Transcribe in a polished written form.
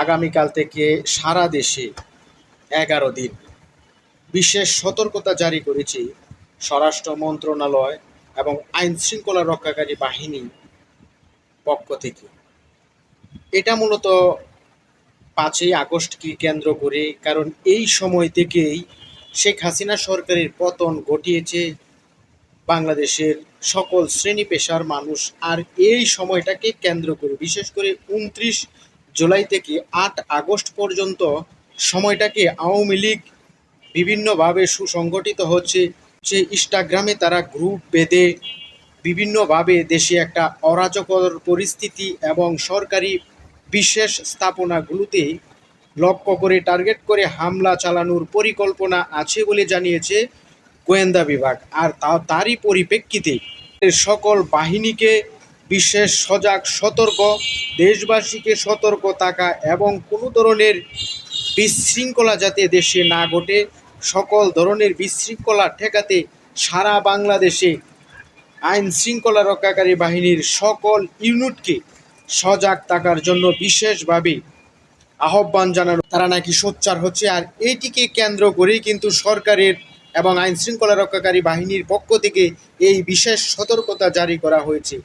আগামীকাল থেকে সারা দেশে 11 দিন বিশেষ সতর্কতা জারি করেছে স্বরাষ্ট্র মন্ত্রণালয় এবং আইন শৃঙ্খলা রক্ষাকারী বাহিনী পক্ষ থেকে। এটা মূলত 5ই আগস্টকে কেন্দ্র করে, কারণ এই সময় থেকেই শেখ হাসিনা সরকারের পতন ঘটিয়েছে বাংলাদেশের সকল শ্রেণী পেশার মানুষ। আর এই সময়টাকে কেন্দ্র করে বিশেষ করে 29 জুলাই থেকে 8 আগস্ট পর্যন্ত সময়টাকে আওয়ামী লীগ বিভিন্নভাবে সুসংগঠিত হচ্ছে। যে ইনস্টাগ্রামে তারা গ্রুপ বেঁধে বিভিন্নভাবে দেশে একটা অরাজকর পরিস্থিতি এবং সরকারি বিশেষ স্থাপনাগুলোতে লক্ষ্য করে টার্গেট করে হামলা চালানোর পরিকল্পনা আছে বলে জানিয়েছে গোয়েন্দা বিভাগ। আর তারই পরিপ্রেক্ষিতে সকল বাহিনীকে বিশেষ সজাগ সতর্ক, দেশবাসীকে সতর্ক থাকা এবং কোনো ধরনের বিশৃঙ্খলা যাতে দেশে না ঘটে, সকল ধরনের বিশৃঙ্খলা ঠেকাতে সারা বাংলাদেশে আইন শৃঙ্খলা রক্ষাকারী বাহিনীর সকল ইউনিটকে সজাগ থাকার জন্য বিশেষভাবে আহ্বান জানানো। তারা নাকি সোচ্চার হচ্ছে। আর এইটিকে কেন্দ্র করেই কিন্তু সরকারের এবং আইন শৃঙ্খলা রক্ষাকারী বাহিনীর পক্ষ থেকে এই বিশেষ সতর্কতা জারি করা হয়েছে।